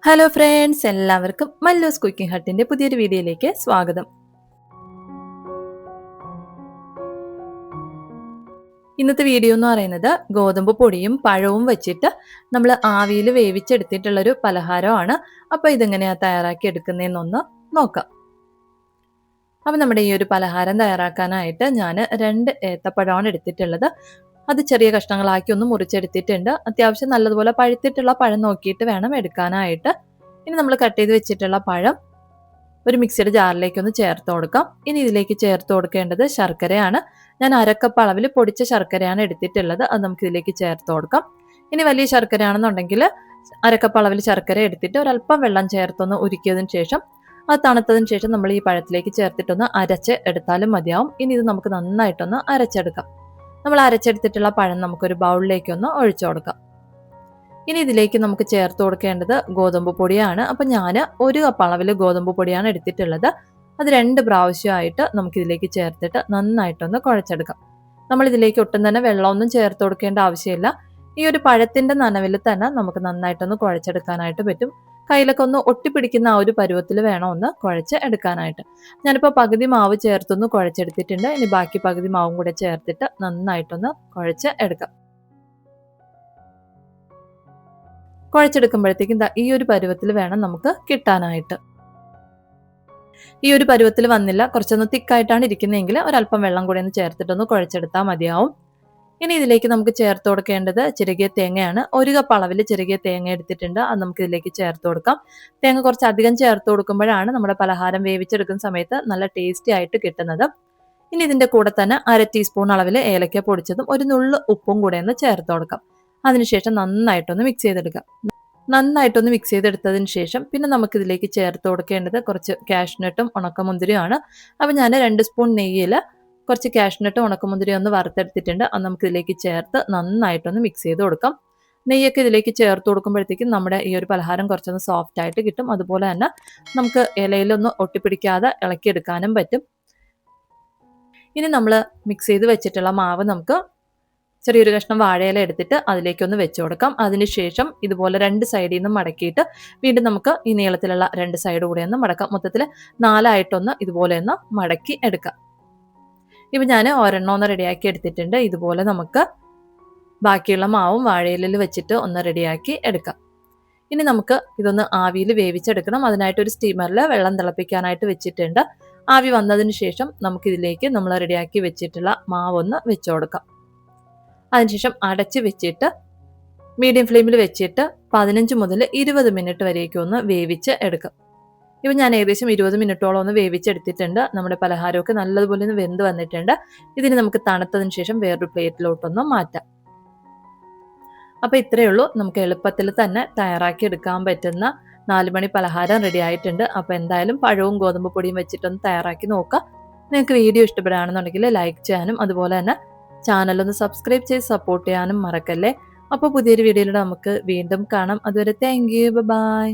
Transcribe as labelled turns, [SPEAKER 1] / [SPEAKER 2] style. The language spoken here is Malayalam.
[SPEAKER 1] ഹലോ ഫ്രണ്ട്സ്, എല്ലാവർക്കും മല്ലൂസ് കുക്കിംഗ് ഹട്ടിന്റെ പുതിയൊരു വീഡിയോയിലേക്ക് സ്വാഗതം. ഇന്നത്തെ വീഡിയോ എന്ന് പറയുന്നത് ഗോതമ്പ് പൊടിയും പഴവും വെച്ചിട്ട് നമ്മൾ ആവിയിൽ വേവിച്ചെടുത്തിട്ടുള്ളൊരു പലഹാരമാണ്. അപ്പോൾ ഇതെങ്ങനെയാണ് തയ്യാറാക്കി എടുക്കുന്നതെന്നൊന്ന് നോക്കാം. അപ്പോൾ നമ്മുടെ ഈ ഒരു പലഹാരം തയ്യാറാക്കാനായിട്ട് ഞാൻ 2 ഏത്തപ്പഴമാണ് എടുത്തിട്ടുള്ളത്. അത് ചെറിയ കഷ്ണങ്ങളാക്കി ഒന്ന് മുറിച്ചെടുത്തിട്ടുണ്ട്. അത്യാവശ്യം നല്ലതുപോലെ പഴുത്തിട്ടുള്ള പഴം നോക്കിയിട്ട് വേണം എടുക്കാനായിട്ട്. ഇനി നമ്മൾ കട്ട് ചെയ്ത് വെച്ചിട്ടുള്ള പഴം ഒരു മിക്സിയുടെ ജാറിലേക്ക് ഒന്ന് ചേർത്ത് കൊടുക്കാം. ഇനി ഇതിലേക്ക് ചേർത്ത് കൊടുക്കേണ്ടത് ശർക്കരയാണ്. ഞാൻ 1/2 കപ്പ് അളവിൽ പൊടിച്ച ശർക്കരയാണ് എടുത്തിട്ടുള്ളത്. അത് നമുക്ക് ഇതിലേക്ക് ചേർത്ത് കൊടുക്കാം. ഇനി വലിയ ശർക്കരയാണെന്നുണ്ടെങ്കിൽ 1/2 കപ്പ് അളവിൽ ശർക്കര എടുത്തിട്ട് ഒരല്പം വെള്ളം ചേർത്തൊന്ന് ഉരുക്കിയതിന് ശേഷം അത് തണുത്തതിന് ശേഷം നമ്മൾ ഈ പഴത്തിലേക്ക് ചേർത്തിട്ടൊന്ന് അരച്ച് എടുത്താലും മതിയാവും. ഇനി ഇത് നമുക്ക് നന്നായിട്ടൊന്ന് അരച്ചെടുക്കാം. നമ്മൾ അരച്ചെടുത്തിട്ടുള്ള പഴം നമുക്കൊരു ബൗളിലേക്കൊന്ന് ഒഴിച്ചു കൊടുക്കാം. ഇനി ഇതിലേക്ക് നമുക്ക് ചേർത്ത് കൊടുക്കേണ്ടത് ഗോതമ്പ് പൊടിയാണ്. അപ്പം ഞാൻ 1 കപ്പ് അളവിൽ ഗോതമ്പ് പൊടിയാണ് എടുത്തിട്ടുള്ളത്. അത് 2 പ്രാവശ്യമായിട്ട് നമുക്കിതിലേക്ക് ചേർത്തിട്ട് നന്നായിട്ടൊന്ന് കുഴച്ചെടുക്കാം. നമ്മളിതിലേക്ക് ഒട്ടും തന്നെ വെള്ളമൊന്നും ചേർത്ത് കൊടുക്കേണ്ട ആവശ്യമില്ല. ഈ ഒരു പഴത്തിൻ്റെ നനവിൽ തന്നെ നമുക്ക് നന്നായിട്ടൊന്ന് കുഴച്ചെടുക്കാനായിട്ട് പറ്റും. കയ്യിലൊക്കെ ഒന്ന് ഒട്ടിപ്പിടിക്കുന്ന ആ ഒരു പരുവത്തിൽ വേണം ഒന്ന് കുഴച്ച് എടുക്കാനായിട്ട്. ഞാനിപ്പോൾ പകുതി മാവ് ചേർത്തൊന്ന് കുഴച്ചെടുത്തിട്ടുണ്ട്. ഇനി ബാക്കി പകുതി മാവും കൂടെ ചേർത്തിട്ട് നന്നായിട്ടൊന്ന് കുഴച്ച് എടുക്കാം. കുഴച്ചെടുക്കുമ്പോഴത്തേക്കും ഈ ഒരു പരുവത്തിൽ വേണം നമുക്ക് കിട്ടാനായിട്ട്. ഈ ഒരു പരുവത്തിൽ വന്നില്ല, കുറച്ചൊന്ന് തിക്കായിട്ടാണ് ഇരിക്കുന്നതെങ്കിൽ ഒരല്പം വെള്ളം കൂടി ഒന്ന് ചേർത്തിട്ടൊന്ന് കുഴച്ചെടുത്താൽ മതിയാവും. ഇനി ഇതിലേക്ക് നമുക്ക് ചേർത്ത് കൊടുക്കേണ്ടത് ചിരകിയ തേങ്ങയാണ്. 1 കപ്പ് അളവിൽ ചിരകിയ തേങ്ങ എടുത്തിട്ടുണ്ട്. അത് നമുക്ക് ഇതിലേക്ക് ചേർത്ത് കൊടുക്കാം. തേങ്ങ കുറച്ച് അധികം ചേർത്ത് കൊടുക്കുമ്പോഴാണ് നമ്മുടെ പലഹാരം വേവിച്ചെടുക്കുന്ന സമയത്ത് നല്ല ടേസ്റ്റി ആയിട്ട് കിട്ടുന്നത്. ഇനി ഇതിൻ്റെ കൂടെ തന്നെ 1/2 ടീസ്പൂൺ അളവിൽ ഏലക്ക പൊടിച്ചതും ഒരു നുള്ളു ഉപ്പും കൂടെ ഒന്ന് ചേർത്ത് കൊടുക്കാം. അതിനുശേഷം നന്നായിട്ടൊന്ന് മിക്സ് ചെയ്തെടുക്കാം. നന്നായിട്ടൊന്ന് മിക്സ് ചെയ്തെടുത്തതിന് ശേഷം പിന്നെ നമുക്കിതിലേക്ക് ചേർത്ത് കൊടുക്കേണ്ടത് കുറച്ച് കാഷ്നട്ടും ഉണക്കമുന്തിരിയുമാണ്. അപ്പോൾ ഞാൻ 2 സ്പൂൺ നെയ്യിൽ കുറച്ച് കാഷ്നട്ടും ഉണക്കമുന്തിരിയും ഒന്ന് വറുത്തെടുത്തിട്ടുണ്ട്. അത് നമുക്കിതിലേക്ക് ചേർത്ത് നന്നായിട്ടൊന്ന് മിക്സ് ചെയ്ത് കൊടുക്കാം. നെയ്യൊക്കെ ഇതിലേക്ക് ചേർത്ത് കൊടുക്കുമ്പോഴത്തേക്കും നമ്മുടെ ഈ ഒരു പലഹാരം കുറച്ചൊന്ന് സോഫ്റ്റ് ആയിട്ട് കിട്ടും. അതുപോലെ തന്നെ നമുക്ക് ഇലയിലൊന്ന് ഒട്ടിപ്പിടിക്കാതെ ഇളക്കിയെടുക്കാനും പറ്റും. ഇനി നമ്മൾ മിക്സ് ചെയ്ത് വെച്ചിട്ടുള്ള മാവ് നമുക്ക് ചെറിയൊരു കഷ്ണം വാഴയില എടുത്തിട്ട് അതിലേക്കൊന്ന് വെച്ച് കൊടുക്കാം. അതിനുശേഷം ഇതുപോലെ 2 സൈഡിൽ നിന്നും മടക്കിയിട്ട് വീണ്ടും നമുക്ക് ഈ നീളത്തിലുള്ള 2 സൈഡ് കൂടെ ഒന്ന് മടക്കാം. മൊത്തത്തിൽ 4 ആയിട്ടൊന്ന് ഇതുപോലെ ഒന്ന് മടക്കി എടുക്കാം. ഇപ്പം ഞാൻ ഒരെണ്ണം റെഡിയാക്കി എടുത്തിട്ടുണ്ട്. ഇതുപോലെ നമുക്ക് ബാക്കിയുള്ള മാവും വാഴയിലയിൽ വെച്ചിട്ട് ഒന്ന് റെഡിയാക്കി എടുക്കാം. ഇനി നമുക്ക് ഇതൊന്ന് ആവിയിൽ വേവിച്ചെടുക്കണം. അതിനായിട്ട് ഒരു സ്റ്റീമറിൽ വെള്ളം തിളപ്പിക്കാനായിട്ട് വെച്ചിട്ടുണ്ട്. ആവി വന്നതിന് ശേഷം നമുക്കിതിലേക്ക് നമ്മൾ റെഡിയാക്കി വെച്ചിട്ടുള്ള മാവൊന്ന് വെച്ച് കൊടുക്കാം. അതിനുശേഷം അടച്ച് വെച്ചിട്ട് മീഡിയം ഫ്ലെയിമിൽ വെച്ചിട്ട് 15 മുതൽ 20 മിനിറ്റ് വരേക്കും ഒന്ന് വേവിച്ച് എടുക്കാം. ഇപ്പം ഞാൻ ഏകദേശം 20 മിനിറ്റോളം ഒന്ന് വേവിച്ചെടുത്തിട്ടുണ്ട്. നമ്മുടെ പലഹാരമൊക്കെ നല്ലതുപോലെ ഒന്ന് വെന്ത് വന്നിട്ടുണ്ട്. ഇതിന് നമുക്ക് തണുത്തതിന് ശേഷം വേറൊരു പ്ലേറ്റിലോട്ടൊന്ന് മാറ്റാം. അപ്പോൾ ഇത്രയേ ഉള്ളൂ. നമുക്ക് എളുപ്പത്തിൽ തന്നെ തയ്യാറാക്കി എടുക്കാൻ പറ്റുന്ന 4 മണി പലഹാരം റെഡി ആയിട്ടുണ്ട്. അപ്പോൾ എന്തായാലും പഴവും ഗോതമ്പ് പൊടിയും വെച്ചിട്ടൊന്ന് തയ്യാറാക്കി നോക്കാം. നിങ്ങൾക്ക് വീഡിയോ ഇഷ്ടപ്പെടുകയാണെന്നുണ്ടെങ്കിൽ ലൈക്ക് ചെയ്യാനും അതുപോലെ തന്നെ ചാനലൊന്ന് സബ്സ്ക്രൈബ് ചെയ്ത് സപ്പോർട്ട് ചെയ്യാനും മറക്കല്ലേ. അപ്പോൾ പുതിയൊരു വീഡിയോയിലൂടെ നമുക്ക് വീണ്ടും കാണാം. അതുവരെ താങ്ക് യു, ബൈ.